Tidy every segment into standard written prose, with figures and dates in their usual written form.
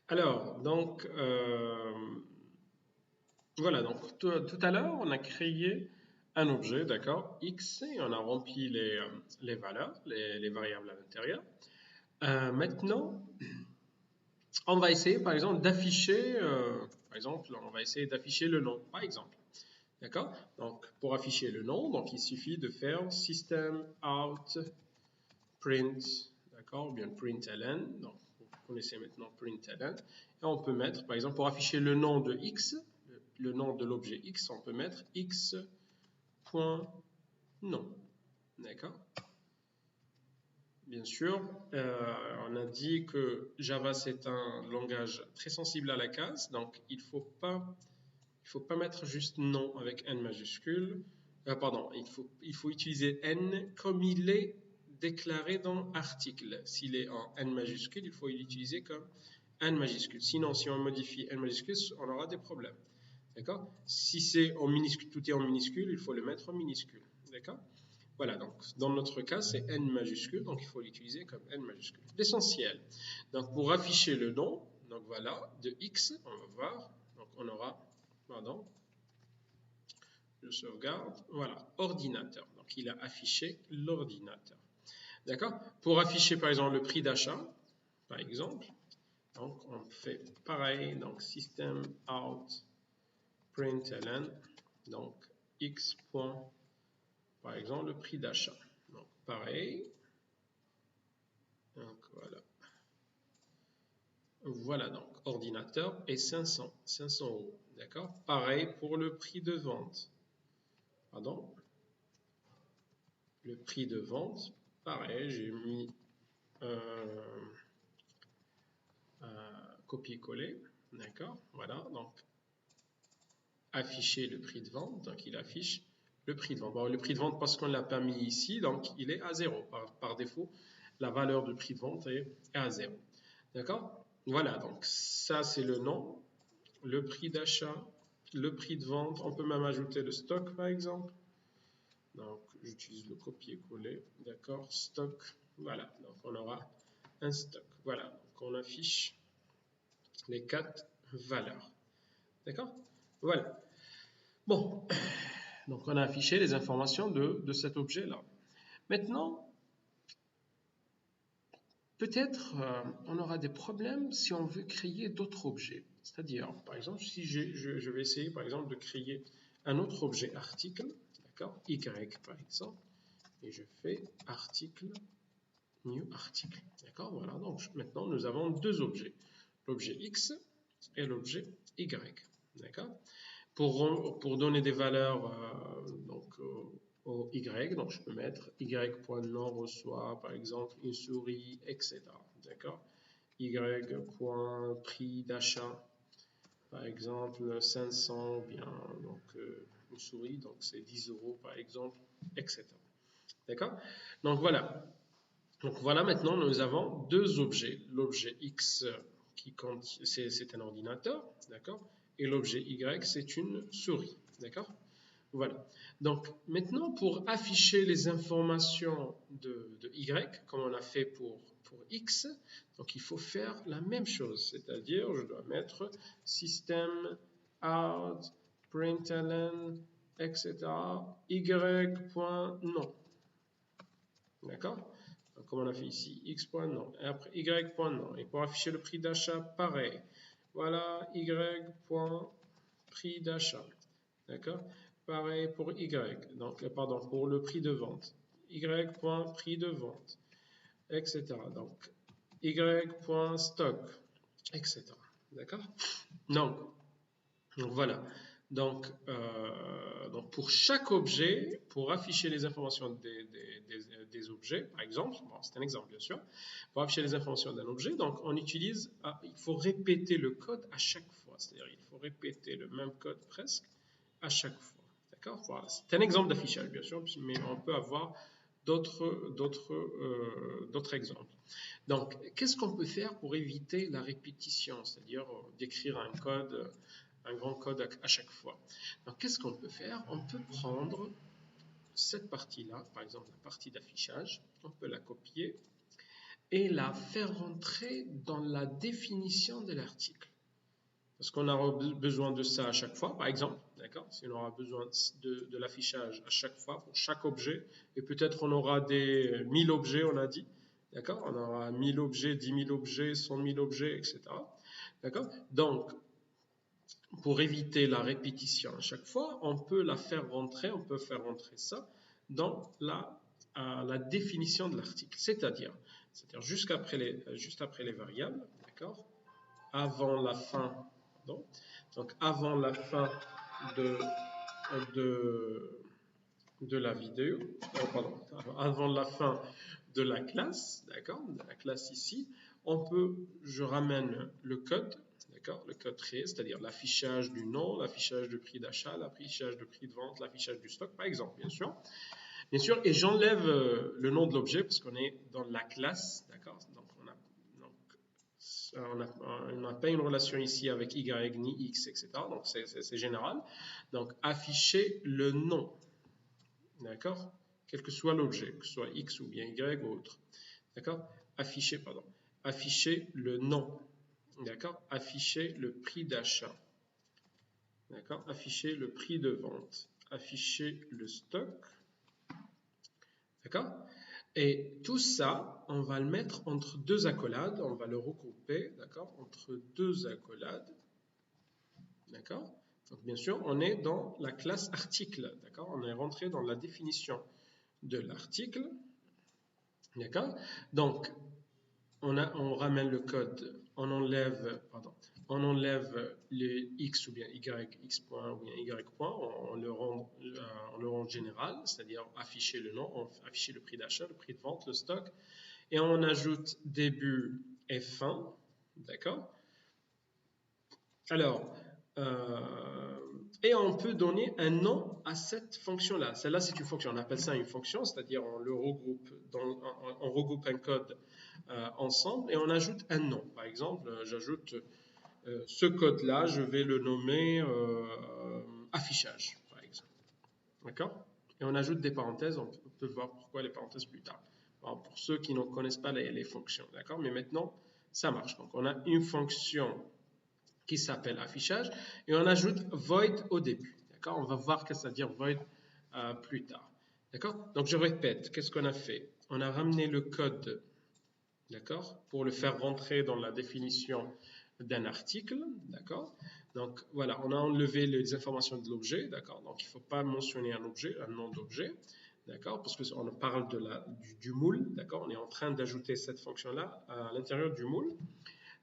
Alors, donc, voilà, donc tout à l'heure, on a créé un objet, d'accord, X, et on a rempli les valeurs, les variables à l'intérieur. Maintenant, on va essayer, par exemple, d'afficher, on va essayer d'afficher le nom, par exemple. D'accord? Donc, pour afficher le nom, donc il suffit de faire system out print, d'accord, ou bien println. Donc, vous connaissez maintenant println. Et on peut mettre, par exemple, pour afficher le nom de x, le nom de l'objet x, on peut mettre x.nom. D'accord? Bien sûr, on a dit que Java c'est un langage très sensible à la case, donc il faut pas mettre juste nom avec N majuscule. Pardon, il faut utiliser N comme il est déclaré dans article. S'il est en N majuscule, il faut l'utiliser comme N majuscule. Sinon, si on modifie N majuscule, on aura des problèmes. D'accord? Si c'est en minuscule, tout est en minuscule, il faut le mettre en minuscule. D'accord? Voilà, donc dans notre cas, c'est N majuscule, donc il faut l'utiliser comme N majuscule. L'essentiel. Donc pour afficher le nom, donc voilà, de X, on va voir, donc on aura, pardon, je sauvegarde, voilà, ordinateur. Donc il a affiché l'ordinateur. D'accord? Pour afficher par exemple le prix d'achat, par exemple, donc on fait pareil, donc system out println, donc X. Par exemple, le prix d'achat. Donc, pareil. Donc, voilà. Voilà, donc, ordinateur et 500 €. D'accord? Pareil pour le prix de vente. Pardon? Le prix de vente, pareil, j'ai mis copier-coller. D'accord? Voilà, donc, afficher le prix de vente. Donc, il affiche le prix de vente. Bon, le prix de vente, parce qu'on ne l'a pas mis ici, donc il est à 0. Par défaut, la valeur du prix de vente est à 0. D'accord? Voilà, donc ça c'est le nom, le prix d'achat, le prix de vente. On peut même ajouter le stock par exemple. Donc j'utilise le copier-coller. D'accord? Stock. Voilà, donc on aura un stock. Voilà, donc on affiche les 4 valeurs. D'accord? Voilà. Bon, donc on a affiché les informations de cet objet-là. Maintenant, peut-être on aura des problèmes si on veut créer d'autres objets. C'est-à-dire, par exemple, si je vais essayer par exemple de créer un autre objet article, d'accord, Y par exemple, et je fais article, new article, d'accord, voilà, donc maintenant nous avons deux objets, l'objet X et l'objet Y, d'accord. Pour donner des valeurs au Y, donc je peux mettre Y.nom reçoit par exemple une souris, etc. D'accord? Y.prix d'achat, par exemple 500, bien donc une souris, donc c'est 10 € par exemple, etc. D'accord? Donc voilà. Donc voilà, maintenant nous avons deux objets. L'objet X qui compte, c'est un ordinateur, d'accord? Et l'objet Y, c'est une souris, d'accord? Voilà. Donc maintenant, pour afficher les informations de Y, comme on a fait pour X, donc il faut faire la même chose, c'est-à-dire je dois mettre system out println etc. Y.nom, d'accord? Comme on a fait ici, X.nom, et après Y.nom, et pour afficher le prix d'achat, pareil, voilà, Y.prix d'achat, d'accord? Pareil pour Y, donc, pardon, pour le prix de vente, Y.prix de vente, etc. Donc, Y.stock, etc. D'accord? Donc voilà. Donc pour chaque objet, pour afficher les informations des objets, par exemple, bon, c'est un exemple bien sûr, pour afficher les informations d'un objet, donc on utilise, il faut répéter le code à chaque fois, c'est-à-dire il faut répéter le même code presque à chaque fois. D'accord? Voilà. C'est un exemple d'affichage bien sûr, mais on peut avoir d'autres exemples. Donc, qu'est-ce qu'on peut faire pour éviter la répétition, c'est-à-dire d'écrire un code, un grand code à chaque fois? Donc, qu'est-ce qu'on peut faire? On peut prendre cette partie-là, par exemple la partie d'affichage, on peut la copier et la faire rentrer dans la définition de l'article. Parce qu'on aura besoin de ça à chaque fois, par exemple, d'accord? Si on aura besoin de l'affichage à chaque fois, pour chaque objet, et peut-être on aura des 1000 objets, on a dit, d'accord? On aura 1000 objets, 10 000 objets, 100 000 objets, etc. D'accord? Donc, pour éviter la répétition à chaque fois, on peut faire rentrer ça dans la définition de l'article, c'est-à-dire juste après les variables, d'accord? Avant la fin, pardon, donc avant la fin de, de la vidéo, pardon, avant la fin de la classe, d'accord, de la classe ici, je ramène le code, d'accord, le code créé, c'est-à-dire l'affichage du nom, l'affichage du prix d'achat, l'affichage du prix de vente, l'affichage du stock, par exemple, bien sûr, et j'enlève le nom de l'objet parce qu'on est dans la classe, d'accord, donc on n'a pas une relation ici avec Y ni X, etc. Donc c'est général. Donc afficher le nom, d'accord? Quel que soit l'objet, que ce soit X ou bien Y ou autre. D'accord? Afficher le nom. D'accord? Afficher le prix d'achat. D'accord? Afficher le prix de vente. Afficher le stock. D'accord? Et tout ça, on va le mettre entre deux accolades, on va le regrouper, d'accord, entre deux accolades, d'accord. Donc bien sûr, on est dans la classe article, d'accord, on est rentré dans la définition de l'article, d'accord. Donc on ramène le code, on enlève les x ou bien y, x point ou bien y point, on le rend général, c'est-à-dire afficher le nom, afficher le prix d'achat, le prix de vente, le stock, et on ajoute début et fin, d'accord? Alors, et on peut donner un nom à cette fonction-là. Celle-là, c'est une fonction, on appelle ça une fonction, c'est-à-dire on regroupe un code ensemble et on ajoute un nom. Par exemple, j'ajoute ce code-là, je vais le nommer affichage, par exemple. D'accord? Et on ajoute des parenthèses, on peut voir pourquoi les parenthèses plus tard. Alors, pour ceux qui ne connaissent pas les fonctions, d'accord? Mais maintenant, ça marche. Donc, on a une fonction qui s'appelle affichage et on ajoute void au début. D'accord? On va voir qu'est-ce que ça veut dire void plus tard. D'accord? Donc, je répète, qu'est-ce qu'on a fait? On a ramené le code, d'accord, pour le faire rentrer dans la définition d'un article, d'accord. Donc voilà, on a enlevé les informations de l'objet, d'accord. Donc il ne faut pas mentionner un objet, un nom d'objet, d'accord, parce qu'on parle du moule, d'accord. On est en train d'ajouter cette fonction-là à l'intérieur du moule.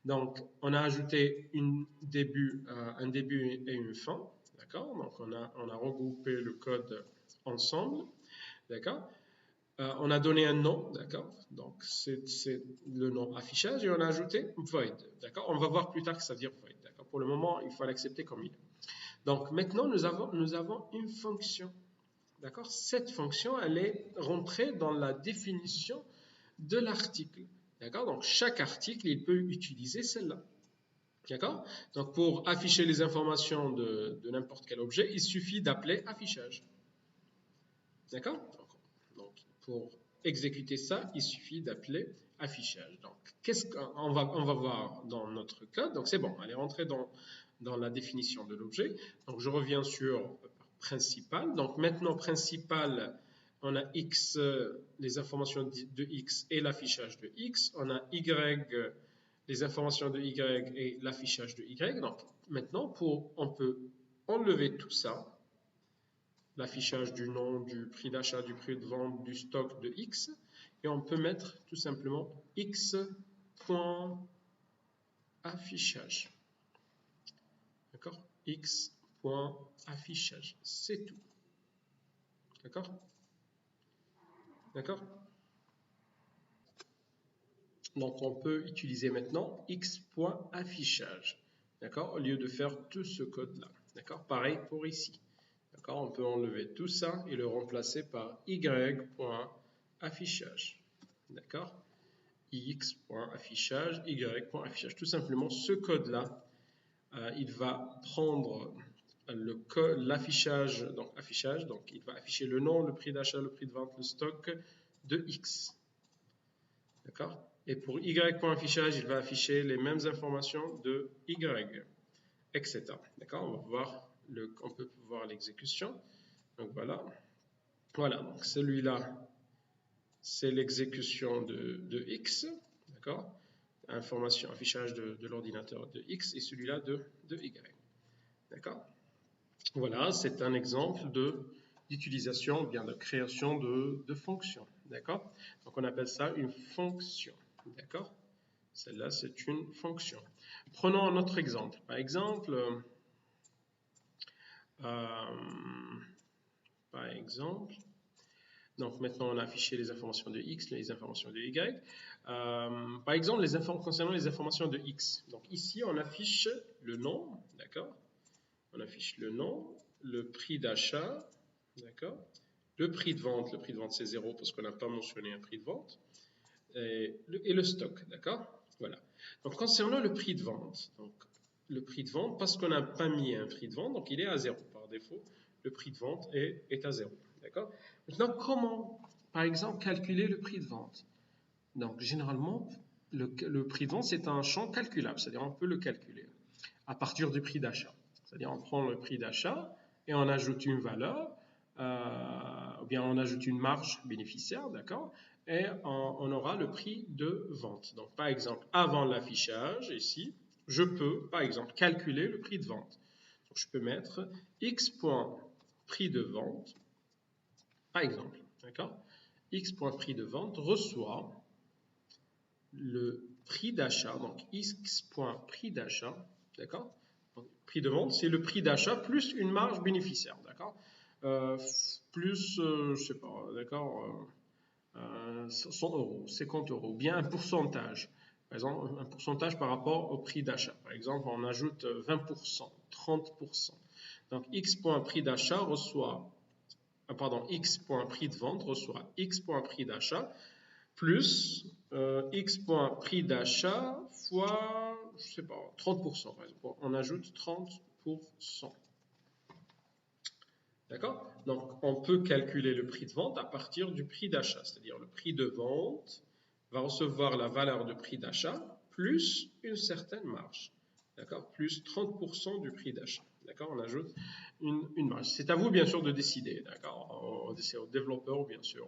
Donc on a ajouté un début et une fin, d'accord. Donc on a regroupé le code ensemble, d'accord. On a donné un nom, d'accord? Donc, c'est le nom affichage et on a ajouté void, d'accord? On va voir plus tard que ça veut dire void, d'accord? Pour le moment, il faut l'accepter comme il est. Donc, maintenant, nous avons une fonction, d'accord? Cette fonction, elle est rentrée dans la définition de l'article, d'accord? Donc, chaque article, il peut utiliser celle-là, d'accord? Donc, pour afficher les informations de n'importe quel objet, il suffit d'appeler affichage, d'accord? Donc, pour exécuter ça, il suffit d'appeler affichage. Donc, qu'est-ce qu'on va voir dans notre code? Donc, c'est bon, elle est rentrée dans la définition de l'objet. Donc, je reviens sur principal. Donc, maintenant, principal, on a x, les informations de x et l'affichage de x. On a y, les informations de y et l'affichage de y. Donc, maintenant, on peut enlever tout ça, l'affichage du nom, du prix d'achat, du prix de vente, du stock de X, et on peut mettre tout simplement X.affichage. D'accord? X.affichage. C'est tout. D'accord? D'accord? Donc on peut utiliser maintenant X.affichage. D'accord? Au lieu de faire tout ce code-là. D'accord? Pareil pour ici. D'accord? On peut enlever tout ça et le remplacer par Y.affichage. D'accord? X.affichage, Y.affichage. Tout simplement, ce code-là, il va prendre l'affichage, donc il va afficher le nom, le prix d'achat, le prix de vente, le stock de X. D'accord? Et pour y.affichage, il va afficher les mêmes informations de y, etc. D'accord? On peut voir l'exécution. Donc voilà. Voilà, donc celui-là, c'est l'exécution de x, d'accord? Information, affichage de l'ordinateur de x et celui-là de y, d'accord? Voilà, c'est un exemple d'utilisation, bien de création de fonctions, d'accord? Donc on appelle ça une fonction, d'accord? Celle-là, c'est une fonction. Prenons un autre exemple. Par exemple, donc maintenant on a affiché les informations de x, les informations de y. Par exemple, concernant les informations de x. Donc ici, on affiche le nom, d'accord? On affiche le nom, le prix d'achat, d'accord? Le prix de vente c'est 0 parce qu'on n'a pas mentionné un prix de vente. Et le stock, d'accord? Voilà. Donc concernant le prix de vente, parce qu'on n'a pas mis un prix de vente, donc il est à 0 par défaut, le prix de vente est à 0, d'accord? Maintenant, comment, par exemple, calculer le prix de vente? Donc généralement, le prix de vente, c'est un champ calculable, c'est-à-dire on peut le calculer à partir du prix d'achat. C'est-à-dire on prend le prix d'achat et on ajoute une valeur, ou bien on ajoute une marge bénéficiaire, d'accord? Et on aura le prix de vente. Donc par exemple, avant l'affichage, ici, je peux par exemple calculer le prix de vente. Donc, je peux mettre x.prix de vente, par exemple, d'accord? X.prix de vente reçoit le prix d'achat, donc x.prix d'achat, d'accord? Prix de vente, c'est le prix d'achat plus une marge bénéficiaire, d'accord? Plus, je sais pas, d'accord, 100 euros, 50 euros, bien un pourcentage. Par exemple, un pourcentage par rapport au prix d'achat. Par exemple, on ajoute 20%, 30%. Donc, x.prix d'achat reçoit, x.prix de vente reçoit x.prix d'achat plus x.prix d'achat fois, je sais pas, 30%, par exemple. On ajoute 30%. D'accord? Donc, on peut calculer le prix de vente à partir du prix d'achat. C'est-à-dire, le prix de vente va recevoir la valeur de prix d'achat plus une certaine marge. D'accord? Plus 30% du prix d'achat. D'accord? On ajoute une marge. C'est à vous, bien sûr, de décider. D'accord? C'est au développeur, bien sûr,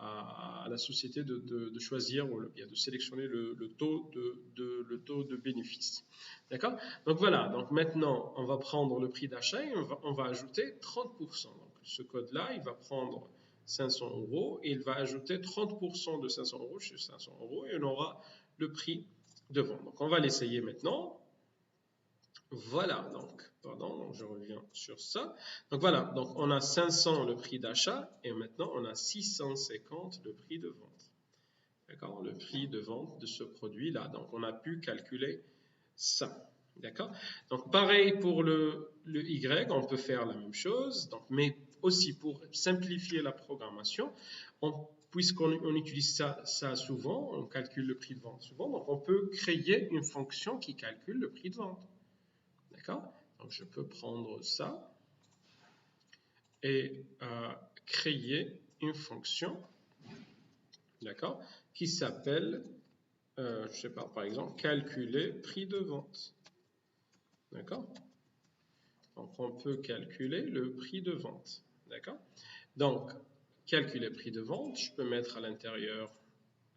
à la société de choisir ou bien de sélectionner le taux de bénéfice. D'accord? Donc voilà, donc maintenant on va prendre le prix d'achat et on va ajouter 30%. Donc ce code-là, il va prendre 500 euros et il va ajouter 30% de 500 euros sur 500 euros et on aura le prix de vente. Donc on va l'essayer maintenant. Voilà, donc, pardon, je reviens sur ça. Donc voilà, donc on a 500 le prix d'achat et maintenant on a 650 le prix de vente. D'accord? Le prix de vente de ce produit-là. Donc on a pu calculer ça. D'accord? Donc pareil pour le Y, on peut faire la même chose, donc, mais aussi pour simplifier la programmation, puisqu'on utilise ça souvent, on calcule le prix de vente souvent, donc on peut créer une fonction qui calcule le prix de vente. D'accord? Donc je peux prendre ça et créer une fonction, d'accord, qui s'appelle, je ne sais pas, par exemple, calculer prix de vente. D'accord? Donc on peut calculer le prix de vente. D'accord? Donc, calculer prix de vente, je peux mettre à l'intérieur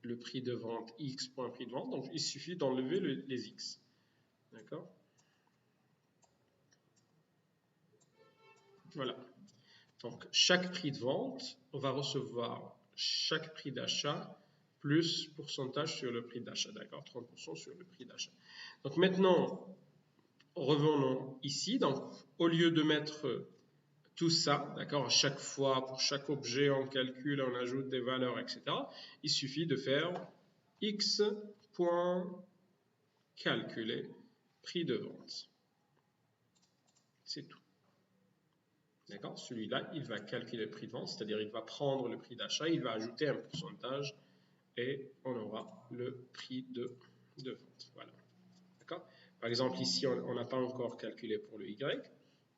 le prix de vente x.prix de vente. Donc il suffit d'enlever les x. D'accord? Voilà. Donc, chaque prix de vente, on va recevoir chaque prix d'achat plus pourcentage sur le prix d'achat, d'accord? 30% sur le prix d'achat. Donc, maintenant, revenons ici. Donc, au lieu de mettre tout ça, d'accord, à chaque fois, pour chaque objet, on calcule, on ajoute des valeurs, etc., il suffit de faire x.calculer prix de vente. C'est tout. D'accord? Celui-là, il va calculer le prix de vente, c'est-à-dire il va prendre le prix d'achat, il va ajouter un pourcentage et on aura le prix de vente. Voilà. D'accord? Par exemple, ici, on n'a pas encore calculé pour le Y.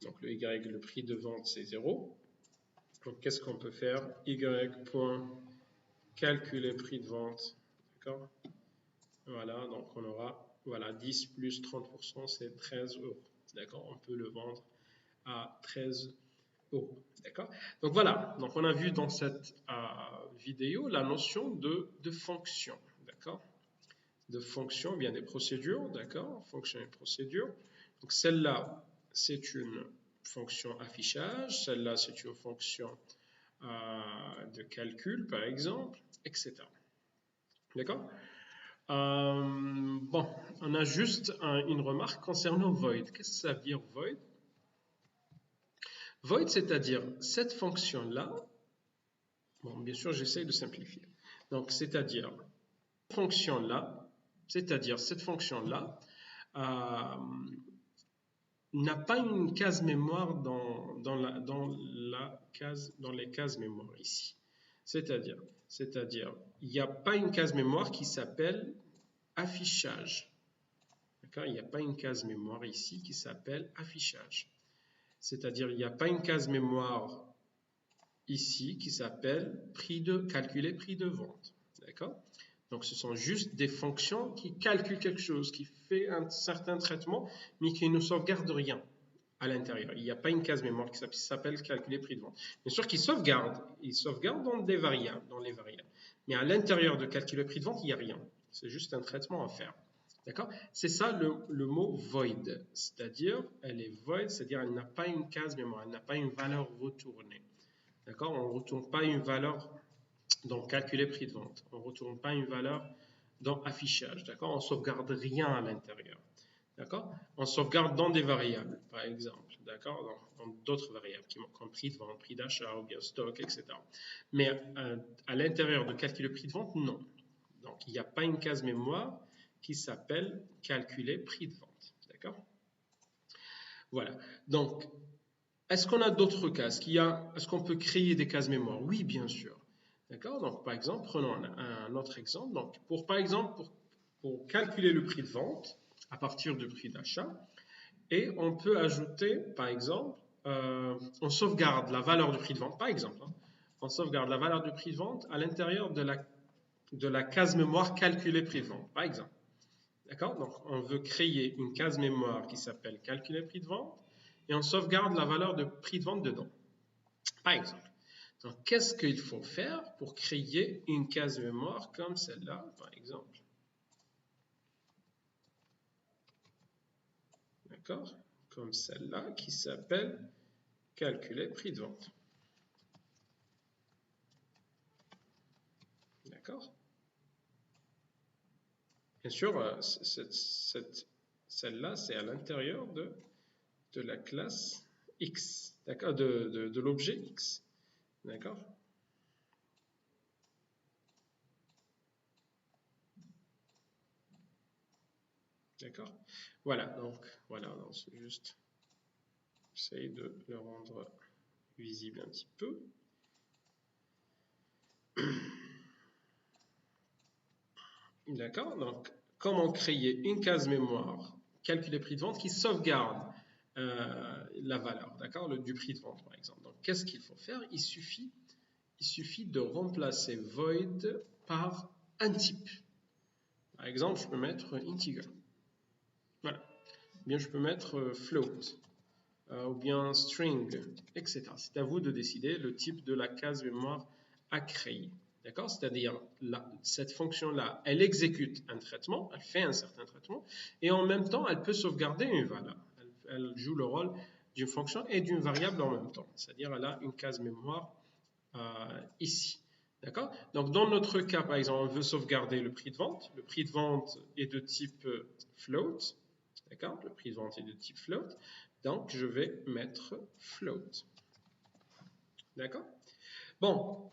Donc le Y, le prix de vente, c'est 0. Donc qu'est-ce qu'on peut faire? Y.calculer prix de vente. d'accord? Voilà, donc on aura, voilà, 10 plus 30%, c'est 13 euros, d'accord? On peut le vendre à 13 euros, d'accord? Donc voilà, donc on a vu dans cette vidéo la notion de fonction, d'accord? De fonction, bien des procédures, d'accord? Fonction et procédure. Donc celle-là, c'est une fonction affichage, celle-là, c'est une fonction de calcul, par exemple, etc. D'accord? Bon, on a juste une remarque concernant void. Qu'est-ce que ça veut dire void? Void, c'est-à-dire cette fonction-là, bon, bien sûr, j'essaie de simplifier. Donc, c'est-à-dire fonction-là, c'est-à-dire cette fonction-là, n'a pas une case mémoire dans les cases mémoire ici. C'est-à-dire, il n'y a pas une case mémoire qui s'appelle affichage. D'accord? Il n'y a pas une case mémoire ici qui s'appelle affichage. C'est-à-dire, il n'y a pas une case mémoire ici qui s'appelle calculer prix de vente. D'accord? Donc, ce sont juste des fonctions qui calculent quelque chose, qui fait un certain traitement, mais qui ne sauvegarde rien à l'intérieur. Il n'y a pas une case mémoire qui s'appelle calculer prix de vente. Bien sûr qu'il sauvegarde. Il sauvegarde dans les variables. Mais à l'intérieur de calculer prix de vente, il n'y a rien. C'est juste un traitement à faire. D'accord? C'est ça le mot void. C'est-à-dire, elle est void, c'est-à-dire elle n'a pas une case mémoire, elle n'a pas une valeur retournée. D'accord? On ne retourne pas une valeur dans calculer prix de vente. On ne retourne pas une valeur dans affichage. D'accord? On ne sauvegarde rien à l'intérieur. D'accord? On sauvegarde dans des variables, par exemple. D'accord? Dans d'autres variables, comme prix de vente, prix d'achat, ou bien stock, etc. Mais à l'intérieur de calculer prix de vente, non. Donc, il n'y a pas une case mémoire qui s'appelle calculer prix de vente. D'accord? Voilà. Donc, est-ce qu'on a d'autres cas? Est-ce qu'on peut créer des cases mémoire? Oui, bien sûr. D'accord? Donc, par exemple, prenons un autre exemple. Donc, par exemple, pour calculer le prix de vente à partir du prix d'achat, et on peut ajouter, par exemple, on sauvegarde la valeur du prix de vente, par exemple, hein, on sauvegarde la valeur du prix de vente à l'intérieur de la case mémoire calculer prix de vente, par exemple. D'accord? Donc, on veut créer une case mémoire qui s'appelle calculer prix de vente et on sauvegarde la valeur de prix de vente dedans, par exemple. Donc, qu'est-ce qu'il faut faire pour créer une case mémoire comme celle-là, par exemple? D'accord? Comme celle-là qui s'appelle calculer prix de vente. D'accord? Bien sûr, celle-là, c'est à l'intérieur de la classe X, d'accord, de l'objet X. D'accord? D'accord? Voilà, donc c'est juste, j'essaye de le rendre visible un petit peu. D'accord? Donc, comment créer une case mémoire, calculer prix de vente qui sauvegarde la valeur, d'accord, du prix de vente, par exemple. Donc, qu'est-ce qu'il faut faire? Il suffit de remplacer void par un type. Par exemple, je peux mettre integer. Voilà. Ou bien je peux mettre float, ou bien string, etc. C'est à vous de décider le type de la case mémoire à créer. D'accord? C'est-à-dire, cette fonction-là, elle exécute un traitement, elle fait un certain traitement, et en même temps, elle peut sauvegarder une valeur. Elle joue le rôle d'une fonction et d'une variable en même temps. C'est-à-dire, elle a une case mémoire ici. D'accord? Donc, dans notre cas, par exemple, on veut sauvegarder le prix de vente. Le prix de vente est de type float. D'accord? Le prix de vente est de type float. Donc, je vais mettre float. D'accord? Bon,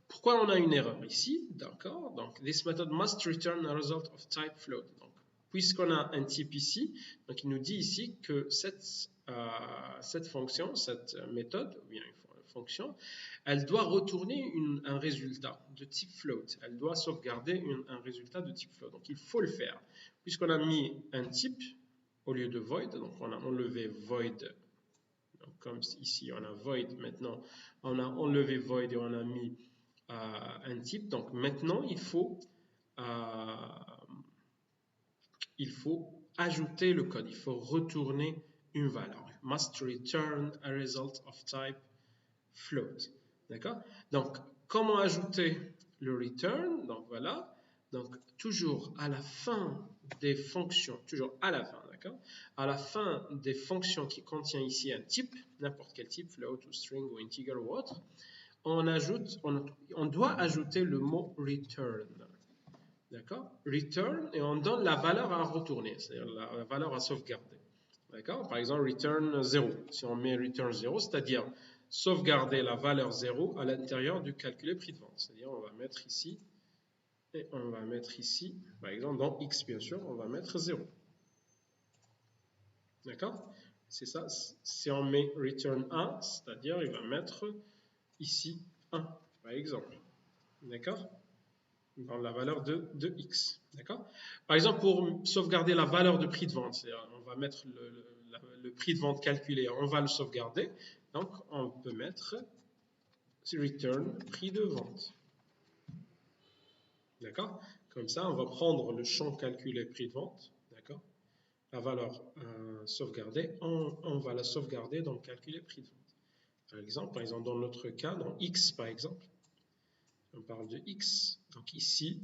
pourquoi on a une erreur ici? D'accord? Donc, this method must return a result of type float. Donc, puisqu'on a un type ici, donc il nous dit ici que cette fonction, cette méthode, ou bien une fonction, elle doit retourner un résultat de type float. Elle doit sauvegarder un résultat de type float. Donc, il faut le faire. Puisqu'on a mis un type au lieu de void, donc on a enlevé void. Donc, comme ici, on a void. Maintenant, on a enlevé void et on a mis un type. Donc, maintenant, il faut il faut ajouter le code, il faut retourner une valeur. Must return a result of type float. D'accord? Donc, comment ajouter le return? Donc, voilà. Donc, toujours à la fin des fonctions, toujours à la fin, d'accord? À la fin des fonctions qui contient ici un type, n'importe quel type, float ou string ou integer ou autre, on doit ajouter le mot return. D'accord? Return, et on donne la valeur à retourner, c'est-à-dire la valeur à sauvegarder. D'accord? Par exemple, return 0. Si on met return 0, c'est-à-dire sauvegarder la valeur 0 à l'intérieur du calculé prix de vente. C'est-à-dire, on va mettre ici, et on va mettre ici, par exemple, dans X, bien sûr, on va mettre 0. D'accord? C'est ça. Si on met return 1, c'est-à-dire, il va mettre ici 1, par exemple. D'accord? Dans la valeur de X. D'accord? Par exemple, pour sauvegarder la valeur de prix de vente, on va mettre le prix de vente calculé, on va le sauvegarder. Donc, on peut mettre return prix de vente. D'accord? Comme ça, on va prendre le champ calculé prix de vente. D'accord? La valeur sauvegardée, on va la sauvegarder dans le calculé prix de vente. Par exemple, dans notre cas, dans X, par exemple, on parle de X. Donc ici,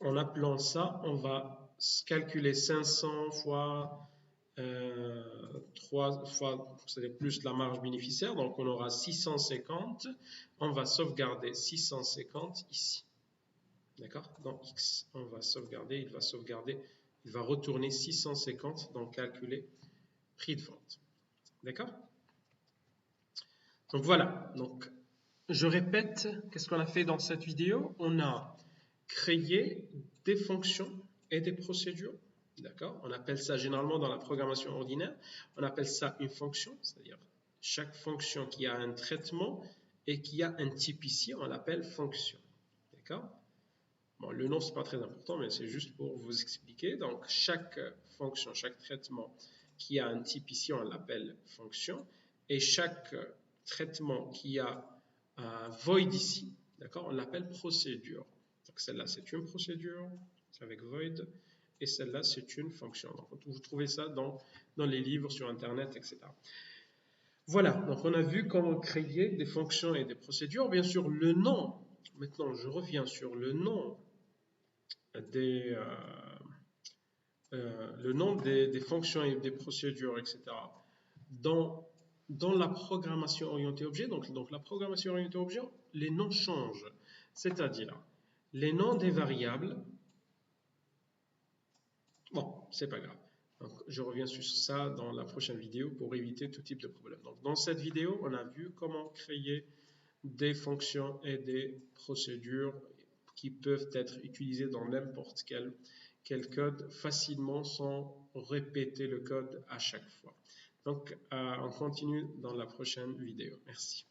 en appelant ça, on va calculer 500 fois 3 fois, c'est plus la marge bénéficiaire, donc on aura 650. On va sauvegarder 650 ici. D'accord? Dans X, on va sauvegarder, il va retourner 650 dans calculer prix de vente. D'accord? Donc voilà. Donc, je répète, qu'est-ce qu'on a fait dans cette vidéo? On a créé des fonctions et des procédures. D'accord? On appelle ça généralement dans la programmation ordinaire, on appelle ça une fonction, c'est-à-dire chaque fonction qui a un traitement et qui a un type ici, on l'appelle fonction. D'accord? Bon, le nom, c'est pas très important, mais c'est juste pour vous expliquer. Donc, chaque fonction, chaque traitement qui a un type ici, on l'appelle fonction. Et chaque traitement qui a un void ici, d'accord, on l'appelle procédure. Donc, celle-là, c'est une procédure avec void. Et celle-là, c'est une fonction. Donc, vous trouvez ça dans les livres, sur Internet, etc. Voilà, donc on a vu comment créer des fonctions et des procédures. Bien sûr, le nom, maintenant je reviens sur le nom des fonctions et des procédures, etc. Dans la programmation orientée objet, donc la programmation orientée objet, les noms changent. C'est-à-dire, les noms des variables, bon, c'est pas grave. Donc, je reviens sur ça dans la prochaine vidéo pour éviter tout type de problème. Donc, dans cette vidéo, on a vu comment créer des fonctions et des procédures qui peuvent être utilisées dans n'importe quel code facilement sans répéter le code à chaque fois. Donc, on continue dans la prochaine vidéo. Merci.